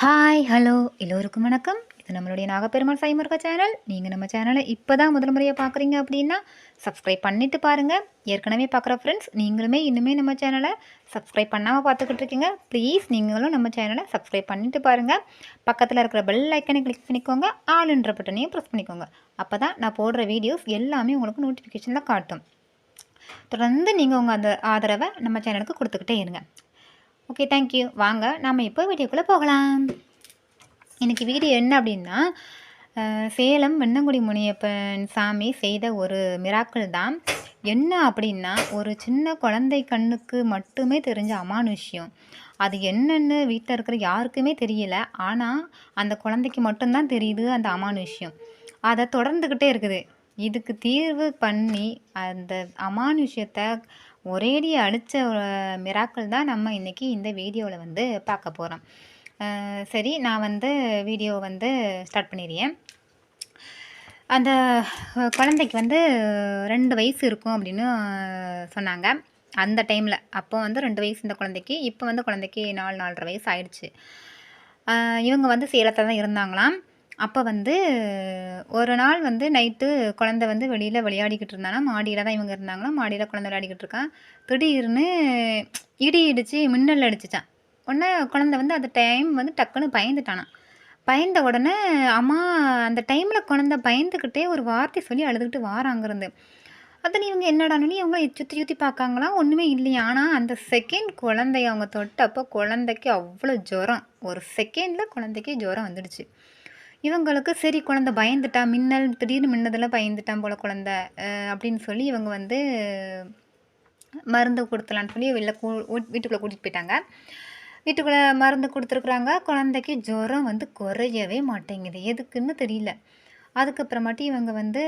Hi hello எல்லோருக்கும் வணக்கம். இது நம்மளுடைய நாகப்பெருமாள் சைமுருகா சேனல். நீங்கள் நம்ம சேனலை இப்போ தான் முதல் முறையாக பார்க்குறீங்க அப்படின்னா சப்ஸ்கிரைப் பண்ணிவிட்டு பாருங்கள். ஏற்கனவே பார்க்குற ஃப்ரெண்ட்ஸ் நீங்களுமே இன்னுமே நம்ம சேனலை சப்ஸ்கிரைப் பண்ணாமல் பார்த்துக்கிட்டு இருக்கீங்க. ப்ளீஸ் நீங்களும் நம்ம சேனலை சப்ஸ்கிரைப் பண்ணிவிட்டு பாருங்கள். பக்கத்தில் இருக்கிற பெல் ஐக்கனை கிளிக் பண்ணிக்கோங்க. ஆளுன்ற பட்டனையும் ப்ரெஸ் பண்ணிக்கோங்க. அப்போ தான் நான் போடுற வீடியோஸ் எல்லாமே உங்களுக்கு நோட்டிஃபிகேஷனில் காட்டும். தொடர்ந்து நீங்கள் உங்கள் அந்த ஆதரவை நம்ம சேனலுக்கு கொடுத்துக்கிட்டே இருங்க. Okay, thank you. வாங்க நாம் இப்போ வீடியோக்குள்ளே போகலாம். இன்றைக்கி வீடியோ என்ன அப்படின்னா, சேலம் வெண்ணங்குடி முனியப்பன் சாமி செய்த ஒரு மிராக்கிள் தான். என்ன அப்படின்னா, ஒரு சின்ன குழந்தை கண்ணுக்கு மட்டுமே தெரிஞ்ச அமானுஷ்யம். அது என்னன்னு வீட்டில் இருக்கிற யாருக்குமே தெரியல. ஆனால் அந்த குழந்தைக்கு மட்டும்தான் தெரியுது அந்த அமானுஷ்யம். அதை தொடர்ந்துக்கிட்டே இருக்குது. இதுக்கு தீர்வு பண்ணி அந்த அமானுஷ்யத்தை ஒரேடி அழித்த மிராக்கிள் தான் நம்ம இன்றைக்கி இந்த வீடியோவில் வந்து பார்க்க போகிறோம். சரி, நான் வந்து வீடியோ வந்து ஸ்டார்ட் பண்ணிடுறேன். அந்த குழந்தைக்கு வந்து 2 வயசு இருக்கும் அப்படின்னு சொன்னாங்க அந்த டைமில். அப்போ வந்து 2 வயசு இந்த குழந்தைக்கு. இப்போ வந்து குழந்தைக்கு 4-4.5 வயசு ஆயிடுச்சு. இவங்க வந்து சேலத்தில் தான் இருந்தாங்களாம். அப்போ வந்து ஒரு நாள் வந்து நைட்டு குழந்தை வந்து வெளியில் விளையாடிக்கிட்டு இருந்தானா, மாடியில் தான் இவங்க இருந்தாங்களாம். மாடியில் குழந்தை விளையாடிக்கிட்டு இருக்கான். திடீர்னு இடி இடித்து மின்னல் அடிச்சிச்சான். உடனே குழந்தை வந்து அந்த டைம் வந்து டக்குன்னு பயந்துட்டானான். பயந்த உடனே அம்மா அந்த டைமில் குழந்தை பயந்துக்கிட்டே ஒரு வார்த்தை சொல்லி அழுதுகிட்டு வாராங்கிருந்து. அதில் இவங்க என்னடானு இவங்க சுற்றி சுற்றி பார்க்காங்களாம், ஒன்றுமே இல்லையா. ஆனால் அந்த செகண்ட் குழந்தைய அவங்க தொட்டப்போ குழந்தைக்கு அவ்வளோ ஜுரம். ஒரு செகண்டில் குழந்தைக்கு ஜுரம் வந்துடுச்சு. இவங்களுக்கு சரி குழந்தை பயந்துட்டா, மின்னல் திடீர்னு மின்னதில் பயந்துட்டான் போல் குழந்தை அப்படின்னு சொல்லி இவங்க வந்து மருந்து கொடுத்தலான்னு சொல்லி வீட்டுக்குள்ளே கூட்டிகிட்டு போயிட்டாங்க. வீட்டுக்குள்ளே மருந்து கொடுத்துருக்குறாங்க. குழந்தைக்கு ஜுரம் வந்து குறையவே மாட்டேங்குது, எதுக்குன்னு தெரியல. அதுக்கப்புறமாட்டி இவங்க வந்து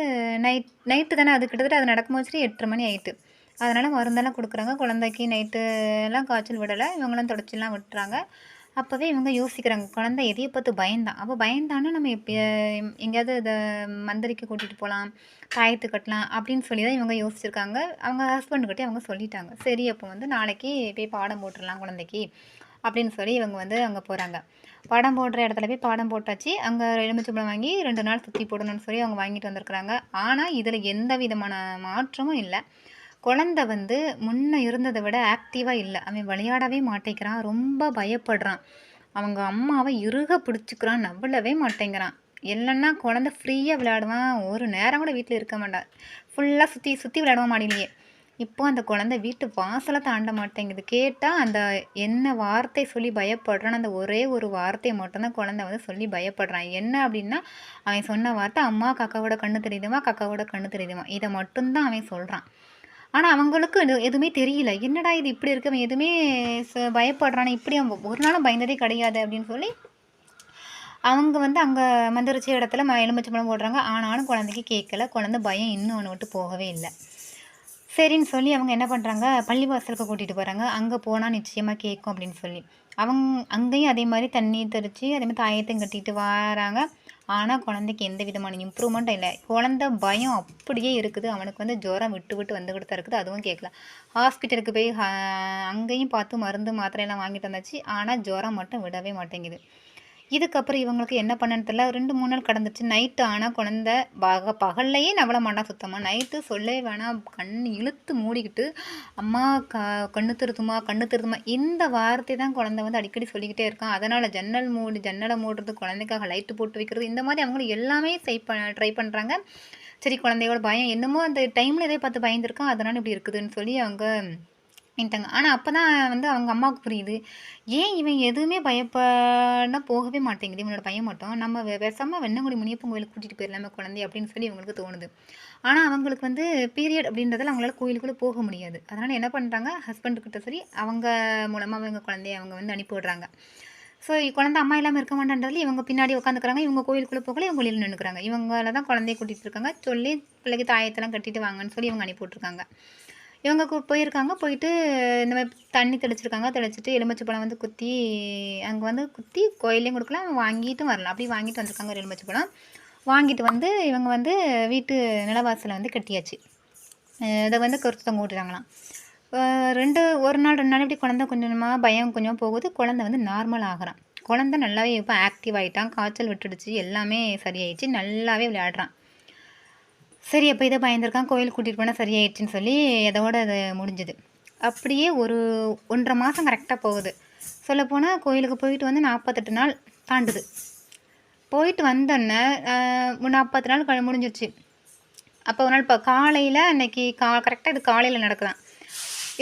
நைட்டு தானே, அது கிட்டத்தட்ட அது நடக்கும்போது சரி 8:30 மணி ஆகிட்டு. அதனால் மருந்தெல்லாம் கொடுக்குறாங்க. குழந்தைக்கு நைட்டு எல்லாம் காய்ச்சல் விடலை. இவங்களாம் தொடச்சிலாம் விட்டுறாங்க. அப்போவே இவங்க யோசிக்கிறாங்க, குழந்தை எதையை பார்த்து பயந்தான். அப்போ பயந்தானா நம்ம எங்கேயாவது இதை மந்திரிக்க கூட்டிகிட்டு போகலாம், தாயத்து கட்டலாம் அப்படின்னு சொல்லி தான் இவங்க யோசிச்சிருக்காங்க. அவங்க ஹஸ்பண்டுக்கிட்டே அவங்க சொல்லிட்டாங்க. சரி, அப்போ வந்து நாளைக்கு போய் பாடம் போட்டுடலாம் குழந்தைக்கு அப்படின்னு சொல்லி இவங்க வந்து அங்கே போகிறாங்க. பாடம் போடுற இடத்துல போய் பாடம் போட்டாச்சு. அங்கே எலுமிச்சம்பழம் வாங்கி 2 நாள் சுற்றி போடணும்னு சொல்லி அவங்க வாங்கிட்டு வந்திருக்குறாங்க. ஆனால் இதில் எந்த விதமான மாற்றமும் இல்லை. குழந்தை வந்து முன்ன இருந்ததை விட ஆக்டிவாக இல்லை. அவன் விளையாடவே மாட்டேங்கிறான், ரொம்ப பயப்படுறான். அவங்க அம்மாவை இறுக பிடிச்சிக்கிறான், நவ்வளவே மாட்டேங்கிறான். இல்லைன்னா குழந்தை ஃப்ரீயாக விளையாடுவான், ஒரு நேரம் கூட வீட்டில் இருக்க மாட்டான், ஃபுல்லாக சுற்றி சுற்றி விளையாடுவான் மாடியிலேயே. இப்போ அந்த குழந்தை வீட்டு வாசலை தாண்ட மாட்டேங்குது. கேட்டால் அந்த என்ன வார்த்தை சொல்லி பயப்படுறான், அந்த ஒரே ஒரு வார்த்தையை மட்டும்தான் குழந்தை வந்து சொல்லி பயப்படுறான். என்ன அப்படின்னா, அவன் சொன்ன வார்த்தை அம்மா காக்காவோட கண்ணு தெரியுதுமா, காக்காவோட கண்ணு தெரியுதுமா, இதை மட்டும்தான் அவன் சொல்கிறான். ஆனால் அவங்களுக்கு எதுவுமே தெரியல. என்னடா இது இப்படி இருக்கு, அவன் எதுவுமே பயப்படுறானே, இப்படி அவன் ஒரு நாளும் பயந்ததே கிடையாது அப்படின்னு சொல்லி அவங்க வந்து அங்கே மந்திரிச்ச இடத்துல எலுமிச்சம்பழம் போடுறாங்க. ஆனாலும் குழந்தைக்கு கேட்கல. குழந்தை பயம் இன்னும் அவனை விட்டு போகவே இல்லை. சரின்னு சொல்லி அவங்க என்ன பண்ணுறாங்க, பள்ளிவாசலுக்கு கூட்டிகிட்டு போகிறாங்க. அங்கே போனால் நிச்சயமாக கேட்கும் அப்படின்னு சொல்லி அங்கேயும் அதே மாதிரி தண்ணி தெளித்து அதே மாதிரி தாயத்தையும் கட்டிட்டு வராங்க. ஆனால் குழந்தைக்கு எந்த விதமான இம்ப்ரூவ்மெண்ட்டும் இல்லை. குழந்தை பயம் அப்படியே இருக்குது. அவனுக்கு வந்து ஜுரம் விட்டு விட்டு வந்துக்கிட்டு தான் இருக்குது. அதுவும் கேட்கல. ஹாஸ்பிட்டலுக்கு போய் அங்கேயும் பார்த்து மருந்து மாத்திரையெல்லாம் வாங்கிட்டு வந்தாச்சு. ஆனால் ஜுரம் மட்டும் விடவே மாட்டேங்குது. இதுக்கப்புறம் இவங்களுக்கு என்ன பண்ணன்னு தெரியல. 2-3 நாள் கடந்துச்சு. நைட்டு ஆனால் குழந்தை பகல்லையே நவள மாட்டான் சுத்தமாக. நைட்டு சொல்லவே வேணாம், கண் இழுத்து மூடிக்கிட்டு அம்மா கண்ணு திருத்துமா இந்த வார்த்தை தான் குழந்தை வந்து அடிக்கடி சொல்லிக்கிட்டே இருக்கான். அதனால் ஜன்னலை மூடுறது, குழந்தைக்காக லைட்டு போட்டு வைக்கிறது, இந்த மாதிரி அவங்களும் எல்லாமே ட்ரை பண்ணுறாங்க. சரி, குழந்தையோட பயம் என்னமோ அந்த டைமில் இதே பார்த்து பயந்துருக்கான், அதனால் இப்படி இருக்குதுன்னு சொல்லி அவங்க நின்ட்டாங்க. ஆனால் அப்போ தான் வந்து அவங்க அம்மாவுக்கு புரியுது, ஏன் இவன் எதுவுமே பயப்பட போகவே மாட்டேங்குது, இவனோட பையன் மட்டும். நம்ம பேசாமல் வெண்ணங்குடி முனியப்பன் கோயிலுக்கு கூட்டிகிட்டு போயிடலாமே குழந்தைய அப்படின்னு சொல்லி இவங்களுக்கு தோணுது. ஆனால் அவங்களுக்கு வந்து பீரியட் அப்படின்றதால அவங்களால கோயிலுக்குள்ளே போக முடியாது. அதனால் என்ன பண்ணுறாங்க, ஹஸ்பண்டுக்கிட்ட சரி அவங்க மூலமாக அவங்க குழந்தைய அவங்க வந்து அனுப்பி விடுறாங்க. ஸோ குழந்தை அம்மா இல்லாமல் இருக்க மாட்டேன்றதுல இவங்க பின்னாடி உட்காந்துக்கிறாங்க. இவங்க கோயிலுக்குள்ளே போகல, இவங்க வெளியில் நின்றுக்கிறாங்க. இவங்கள தான் குழந்தைய கூட்டிகிட்டு இருக்காங்க. சொல்லி பிள்ளைக்கு தாயத்தெல்லாம் கட்டிட்டு வாங்கன்னு சொல்லி இவங்க அனுப்பி விட்ருக்காங்க. இவங்க போயிருக்காங்க. போயிட்டு இந்த மாதிரி தண்ணி தெளிச்சிருக்காங்க. தெளிச்சிட்டு எலுமிச்சைப்பழம் வந்து குத்தி அங்கே வந்து குத்தி கோயிலையும் கொடுக்கலாம், வாங்கிட்டும் வரலாம். அப்படி வாங்கிட்டு வந்திருக்காங்க ஒரு எலுமிச்சைப்பழம். வாங்கிட்டு வந்து இவங்க வந்து வீட்டு நிலவாசலை வந்து கட்டியாச்சு. இதை வந்து கருத்து தொங்க விட்டுறாங்களாம். ஒரு நாள் 2 நாள் இப்படி குழந்தை கொஞ்சமாக பயம் கொஞ்சம் போகுது. குழந்தை வந்து நார்மல் ஆகிறான். குழந்தை நல்லாவே இப்போ ஆக்டிவ் ஆகிட்டான், காய்ச்சல் விட்டுடுச்சு, எல்லாமே சரியாயிடுச்சு, நல்லாவே விளையாடுறான். சரி அப்போ இதை பயந்துருக்கான், கோயிலுக்கு கூட்டிகிட்டு போனால் சரியாயிடுச்சுன்னு சொல்லி அதோட அது முடிஞ்சுது. அப்படியே ஒரு 1.5 மாதம் கரெக்டாக போகுது. சொல்லப்போனால் கோயிலுக்கு போயிட்டு வந்து 48 நாள் தாண்டுது. போயிட்டு வந்தோடனே 40 நாள் முடிஞ்சிருச்சு. அப்போ ஒரு நாள் இப்போ காலையில் அன்றைக்கி கரெக்டாக இது காலையில் நடக்குதான்.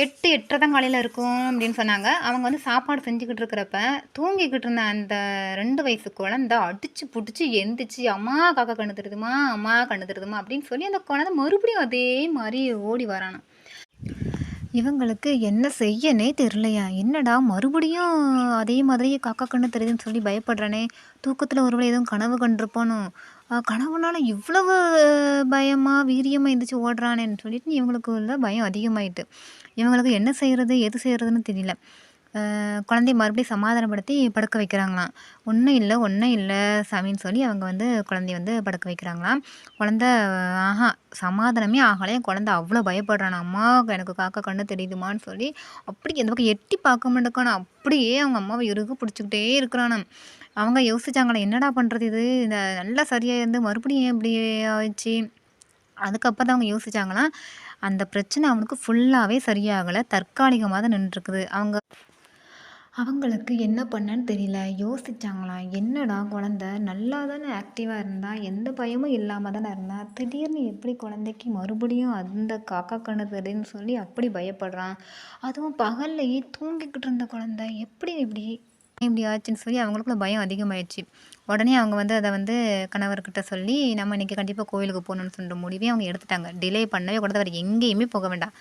8, 8:30 தான் காலையில் இருக்கும் அப்படின்னு சொன்னாங்க. அவங்க வந்து சாப்பாடு செஞ்சுக்கிட்டு இருக்கிறப்ப தூங்கிக்கிட்டு இருந்த அந்த 2 வயசு குழந்தை அடித்து பிடிச்சி எந்திரிச்சு, அம்மா காக்கா கண்ணு தருதுமா, அம்மா கண்ணு தருதுமா அப்படின்னு சொல்லி அந்த குழந்தை மறுபடியும் அதே மாதிரி ஓடி வரானாம். இவங்களுக்கு என்ன செய்யனே தெரிலையா, என்னடா மறுபடியும் அதே மாதிரி காக்கா கண்ணு தெரியுதுன்னு சொல்லி பயப்படுறனே, தூக்கத்தில் ஒருவேளை எதுவும் கனவு கண்டிருப்பானோ, கனவுனால இவ்வளவு பயமா வீரியமாக எந்திரிச்சு ஓடுறானேன்னு சொல்லிட்டு இவங்களுக்கு உள்ள பயம் அதிகமாயிட்டு. இவங்களுக்கு என்ன செய்கிறது எது செய்கிறதுன்னு தெரியல. குழந்தைய மறுபடியும் சமாதானப்படுத்தி படுக்க வைக்கிறாங்களாம். ஒன்றும் இல்லை ஒன்றும் இல்லை சாமின்னு சொல்லி அவங்க வந்து குழந்தைய வந்து படுக்க வைக்கிறாங்களாம். குழந்த சமாதானமே ஆகலை. என் குழந்த அவ்வளோ பயப்படுறானா, அம்மா எனக்கு காக்கா கண்ணு தெரியுதுமான்னு சொல்லி அப்படி எந்த பக்கம் எட்டி பார்க்க மாட்டேக்கானா, அப்படியே அவங்க அம்மாவை இறுக பிடிச்சிக்கிட்டே இருக்கிறானாம். அவங்க யோசிச்சாங்களே, என்னடா பண்ணுறது இது, இந்த நல்லா சரியாக இருந்து மறுபடியும் ஏன் இப்படி ஆயிடுச்சு. அதுக்கப்புறம் தான் அவங்க யோசிச்சாங்களாம், அந்த பிரச்சனை அவனுக்கு ஃபுல்லாகவே சரியாகலை, தற்காலிகமாக தான் நின்றுருக்குது. அவங்களுக்கு என்ன பண்ணன்னு தெரியல. யோசிச்சாங்களாம், என்னடா குழந்த நல்லா தானே ஆக்டிவாக இருந்தா, எந்த பயமும் இல்லாமல் தானே இருந்தா, திடீர்னு எப்படி குழந்தைக்கு மறுபடியும் அந்த காக்கா கண்ணு தெரியுதுன்னு சொல்லி அப்படி பயப்படுறான். அதுவும் பகல்லையே தூங்கிக்கிட்டு இருந்த குழந்தை எப்படி இப்படி இப்படி ஆச்சுன்னு சொல்லி அவங்களுக்குள்ள பயம் அதிகமாயிடுச்சு. உடனே அவங்க வந்து அதை வந்து கணவர்கிட்ட சொல்லி, நம்ம இன்றைக்கி கண்டிப்பாக கோயிலுக்கு போகணுன்னு சொல்கிற முடிவே அவங்க எடுத்துட்டாங்க. டிலே பண்ணவே கூடாது, வேறு எங்கேயுமே போக வேண்டாம்,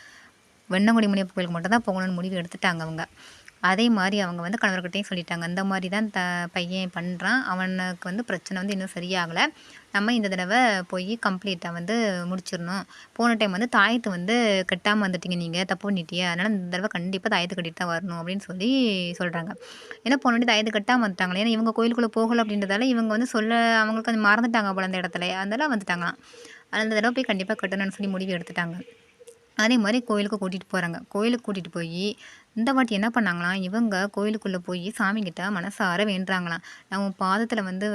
வெண்ணங்குடி முனியப்பன் கோயிலுக்கு மட்டும் தான் போகணுன்னு முடிவு எடுத்துட்டாங்க அவங்க. அதே மாதிரி அவங்க வந்து கணவர்கிட்டையும் சொல்லிட்டாங்க, இந்த மாதிரி தான் பையன் பண்ணுறான், அவனுக்கு வந்து பிரச்சனை வந்து இன்னும் சரியாகலை, நம்ம இந்த தடவை போய் கம்ப்ளீட்டாக வந்து முடிச்சிடணும். போன டைம் வந்து தாயத்து வந்து கட்டாமல் வந்துட்டீங்க, நீங்கள் தப்பு பண்ணிட்டீங்க, அதனால் இந்த தடவை கண்டிப்பாக தாயத்து கட்டிட்டு தான் வரணும் அப்படின்னு சொல்லி சொல்கிறாங்க. ஏன்னா போன வாட்டி தாயத்து கட்டாமல் வந்துட்டாங்களே, ஏன்னா இவங்க கோயிலுக்குள்ளே போகலை அப்படின்றதால இவங்க வந்து அவங்களுக்கு அது மறந்துட்டாங்க போல அந்த இடத்துல, அதனால வந்துட்டாங்களாம். அந்த தடவை போய் கண்டிப்பாக கட்டணும்னு சொல்லி முடிவு எடுத்துட்டாங்க. அதே மாதிரி கோயிலுக்கு கூட்டிகிட்டு போகிறாங்க. கோயிலுக்கு கூட்டிகிட்டு போய் இந்த வாட்டி என்ன பண்ணாங்களாம், இவங்க கோயிலுக்குள்ளே போய் சாமிக்கிட்ட மனசார வேண்டுறாங்களாம், நான் உன் பாதத்தில் வந்து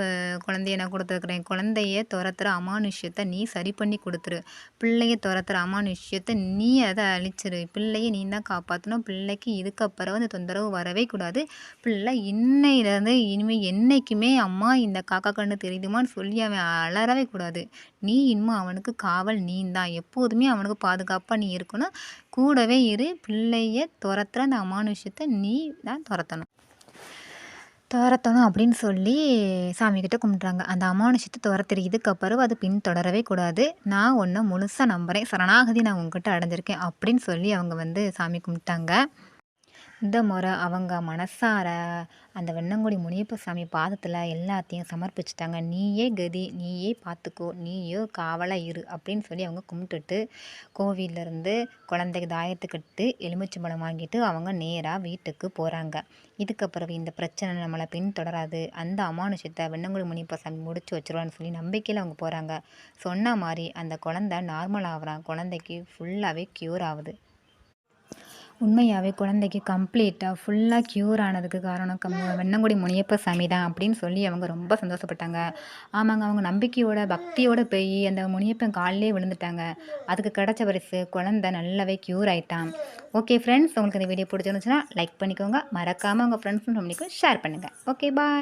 குழந்தைய நான் கொடுத்துருக்குறேன், குழந்தைய துரத்துற அமானுஷ்யத்தை நீ சரி பண்ணி கொடுத்துரு, பிள்ளைய துரத்துற அமானுஷ்யத்தை நீ அதை அழிச்சிரு, பிள்ளையை நீ தான் காப்பாற்றணும், பிள்ளைக்கு இதுக்கப்புறம் வந்து தொந்தரவு வரவே கூடாது, பிள்ளை இன்னையிலேருந்து இனிமேல் என்றைக்குமே அம்மா இந்த காக்கா கண்ணு தெரியுதுமான்னு சொல்லி அவன் அலறவே கூடாது, நீ இன்னும் அவனுக்கு காவல் நீ தான், எப்போதுமே அவனுக்கு பாதுகாப்பாக நீ இருக்கணும், கூடவே இரு, பிள்ளைய துரத்துற அந்த அமானுஷ்யத்தை நீ தான் துரத்தணும் அப்படின்னு சொல்லி சாமிக்கிட்ட கும்பிட்றாங்க. அந்த அமானுஷ்யத்தை துரத்துற இதுக்கப்புறம் அது பின்தொடரவே கூடாது, நான் உன்னை முழுசாக நம்புகிறேன், சரணாகதி நான் உங்ககிட்ட அடைஞ்சிருக்கேன் அப்படின்னு சொல்லி அவங்க வந்து சாமி கும்பிட்டாங்க. இந்த முறை அவங்க மனசார அந்த வெண்ணங்குடி முனியப்ப சாமி பாதத்தில் எல்லாத்தையும் சமர்ப்பிச்சிட்டாங்க. நீயே கதி, நீயே பார்த்துக்கோ, நீயோ காவலாக இரு அப்படின்னு சொல்லி அவங்க கும்பிட்டுட்டு கோவிலேருந்து குழந்தைக்கு தாயத்து கட்டு எலுமிச்சம்பழம் வாங்கிட்டு அவங்க நேராக வீட்டுக்கு போகிறாங்க. இதுக்கப்புறம் இந்த பிரச்சனை நம்மளை பின்தொடராது, அந்த அமானுஷத்தை வெண்ணங்குடி முனியப்ப சாமி முடிச்சு வச்சுருவான்னு சொல்லி நம்பிக்கையில் அவங்க போகிறாங்க. சொன்ன மாதிரி அந்த குழந்தை நார்மல் ஆகுறான், குழந்தைக்கு ஃபுல்லாகவே க்யூர் ஆகுது. உண்மையாகவே குழந்தைக்கு கம்ப்ளீட்டாக ஃபுல்லாக க்யூர் ஆனதுக்கு காரணம் வெண்ணங்குடி முனியப்ப சாமி தான் அப்படின்னு சொல்லி அவங்க ரொம்ப சந்தோஷப்பட்டாங்க. ஆமாங்க, அவங்க நம்பிக்கையோட பக்தியோட போய் அந்த முனியப்பன் காலிலே விழுந்துட்டாங்க. அதுக்கு கிடைச்ச பரிசு குழந்தை நல்லாவே க்யூர் ஆகிட்டான். ஓகே ஃப்ரெண்ட்ஸ், உங்களுக்கு இந்த வீடியோ பிடிச்சிருந்துச்சுன்னா லைக் பண்ணிக்கோங்க, மறக்காமல் உங்கள் ஃப்ரெண்ட்ஸ் ஃபேமிலிக்கும் ஷேர் பண்ணுங்கள். Okay bye.